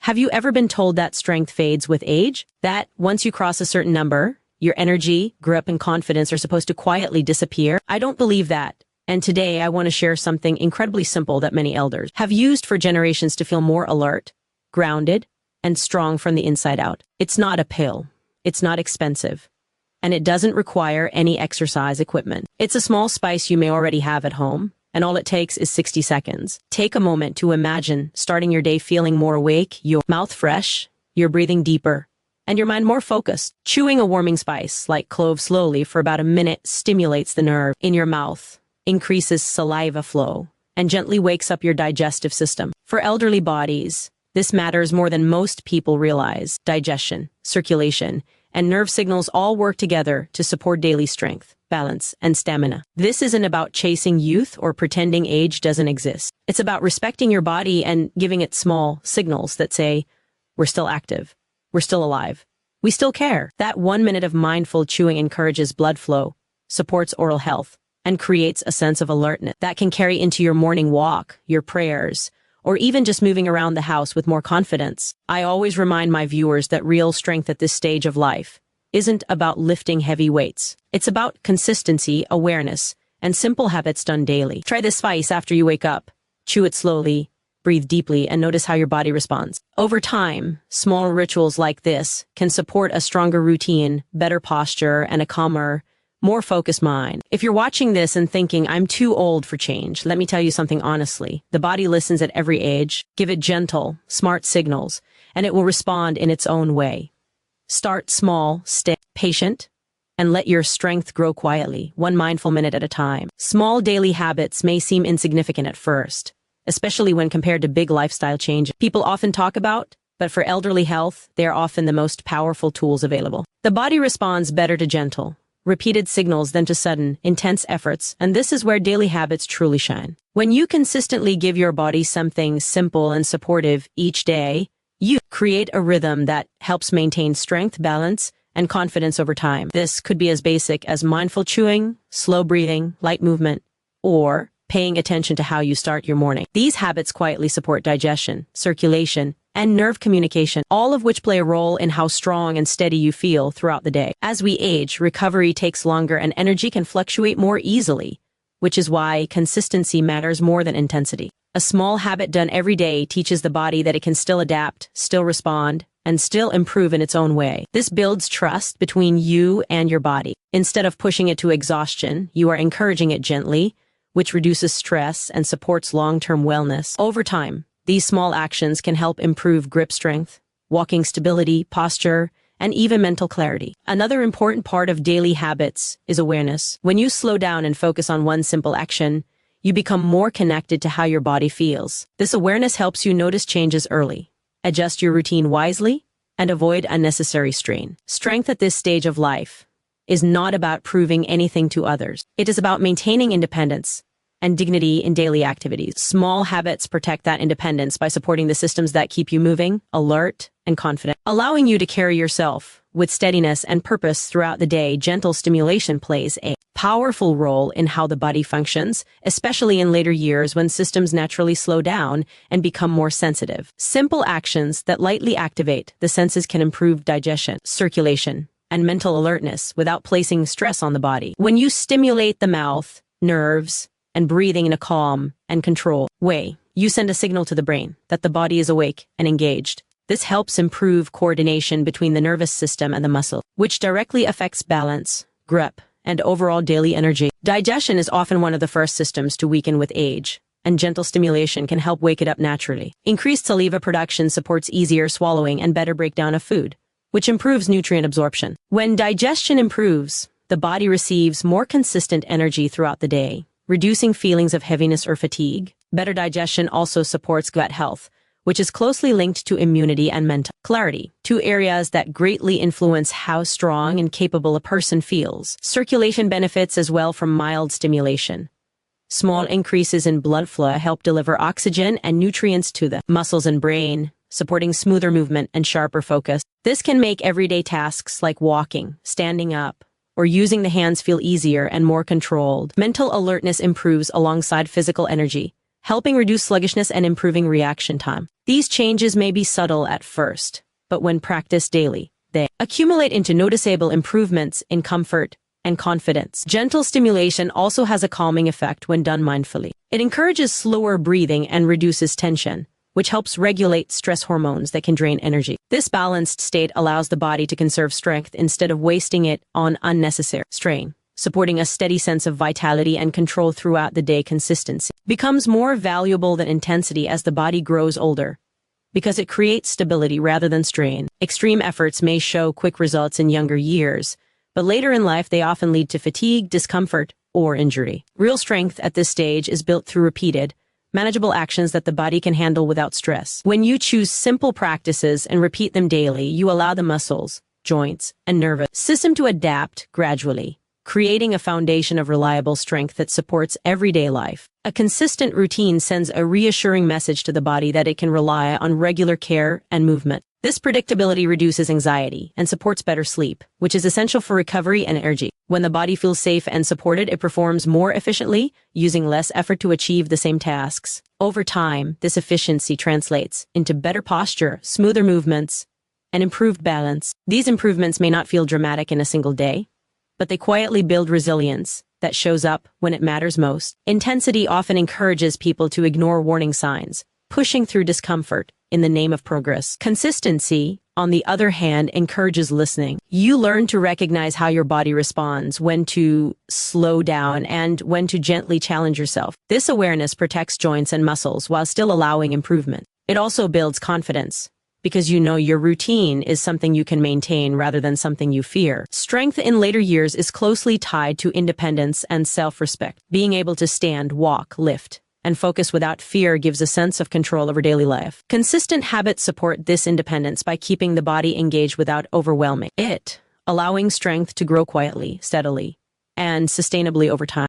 Have you ever been told that strength fades with age? That once you cross a certain number, your energy, grip, and confidence are supposed to quietly disappear? I don't believe that. And today I want to share something incredibly simple that many elders have used for generations to feel more alert, grounded, and strong from the inside out. It's not a pill. It's not expensive. And it doesn't require any exercise equipment. It's a small spice you may already have at home, and all it takes is 60 seconds. Take a moment to imagine starting your day feeling more awake, your mouth fresh, your breathing deeper, and your mind more focused. Chewing a warming spice, like clove, slowly for about a minute stimulates the nerve in your mouth, increases saliva flow, and gently wakes up your digestive system. For elderly bodies, this matters more than most people realize. Digestion, circulation, and nerve signals all work together to support daily strength, balance, and stamina. This isn't about chasing youth or pretending age doesn't exist. It's about respecting your body and giving it small signals that say, we're still active, we're still alive, we still care. That 1 minute of mindful chewing encourages blood flow, supports oral health, and creates a sense of alertness that can carry into your morning walk, your prayers, or even just moving around the house with more confidence. I always remind my viewers that real strength at this stage of life isn't about lifting heavy weights. It's about consistency, awareness, and simple habits done daily. Try this spice after you wake up. Chew it slowly, breathe deeply, and notice how your body responds. Over time, small rituals like this can support a stronger routine, better posture, and a calmer, more focused mind. If you're watching this and thinking, I'm too old for change, let me tell you something honestly. The body listens at every age. Give it gentle, smart signals, and it will respond in its own way. Start small, stay patient, and let your strength grow quietly, 1 mindful minute at a time. Small daily habits may seem insignificant at first, especially when compared to big lifestyle changes people often talk about, but for elderly health, they are often the most powerful tools available. The body responds better to gentle, repeated signals than to sudden, intense efforts, and this is where daily habits truly shine. When you consistently give your body something simple and supportive each day, you create a rhythm that helps maintain strength, balance, and confidence over time. This could be as basic as mindful chewing, slow breathing, light movement, or paying attention to how you start your morning. These habits quietly support digestion, circulation, and nerve communication, all of which play a role in how strong and steady you feel throughout the day. As we age, recovery takes longer and energy can fluctuate more easily, which is why consistency matters more than intensity. A small habit done every day teaches the body that it can still adapt, still respond, and still improve in its own way. This builds trust between you and your body. Instead of pushing it to exhaustion, you are encouraging it gently, which reduces stress and supports long-term wellness. Over time, these small actions can help improve grip strength, walking stability, posture, and even mental clarity. Another important part of daily habits is awareness. When you slow down and focus on one simple action, you become more connected to how your body feels. This awareness helps you notice changes early, adjust your routine wisely, and avoid unnecessary strain. Strength at this stage of life is not about proving anything to others. It is about maintaining independence and dignity in daily activities. Small habits protect that independence by supporting the systems that keep you moving, alert, and confident, allowing you to carry yourself with steadiness and purpose throughout the day. Gentle stimulation plays a powerful role in how the body functions, especially in later years when systems naturally slow down and become more sensitive. Simple actions that lightly activate the senses can improve digestion, circulation, and mental alertness without placing stress on the body. When you stimulate the mouth, nerves, and breathing in a calm and controlled way, you send a signal to the brain that the body is awake and engaged. This helps improve coordination between the nervous system and the muscle, which directly affects balance, grip, and overall daily energy. Digestion is often one of the first systems to weaken with age, and gentle stimulation can help wake it up naturally. Increased saliva production supports easier swallowing and better breakdown of food, which improves nutrient absorption. When digestion improves, the body receives more consistent energy throughout the day, reducing feelings of heaviness or fatigue. Better digestion also supports gut health, which is closely linked to immunity and mental clarity, 2 areas that greatly influence how strong and capable a person feels. Circulation benefits as well from mild stimulation. Small increases in blood flow help deliver oxygen and nutrients to the muscles and brain, supporting smoother movement and sharper focus. This can make everyday tasks like walking, standing up, or using the hands feel easier and more controlled. Mental alertness improves alongside physical energy, helping reduce sluggishness and improving reaction time. These changes may be subtle at first, but when practiced daily, they accumulate into noticeable improvements in comfort and confidence. Gentle stimulation also has a calming effect when done mindfully. It encourages slower breathing and reduces tension, which helps regulate stress hormones that can drain energy. This balanced state allows the body to conserve strength instead of wasting it on unnecessary strain, supporting a steady sense of vitality and control throughout the day. Consistency becomes more valuable than intensity as the body grows older, because it creates stability rather than strain. Extreme efforts may show quick results in younger years, but later in life they often lead to fatigue, discomfort, or injury. Real strength at this stage is built through repeated, manageable actions that the body can handle without stress. When you choose simple practices and repeat them daily, you allow the muscles, joints, and nervous system to adapt gradually, creating a foundation of reliable strength that supports everyday life. A consistent routine sends a reassuring message to the body that it can rely on regular care and movement. This predictability reduces anxiety and supports better sleep, which is essential for recovery and energy. When the body feels safe and supported, it performs more efficiently, using less effort to achieve the same tasks. Over time, this efficiency translates into better posture, smoother movements, and improved balance. These improvements may not feel dramatic in a single day, but they quietly build resilience that shows up when it matters most. Intensity often encourages people to ignore warning signs, pushing through discomfort in the name of progress. Consistency, on the other hand, encourages listening. You learn to recognize how your body responds, when to slow down, and when to gently challenge yourself. This awareness protects joints and muscles while still allowing improvement. It also builds confidence, because you know your routine is something you can maintain rather than something you fear. Strength in later years is closely tied to independence and self-respect. Being able to stand, walk, lift, and focus without fear gives a sense of control over daily life. Consistent habits support this independence by keeping the body engaged without overwhelming it, allowing strength to grow quietly, steadily, and sustainably over time.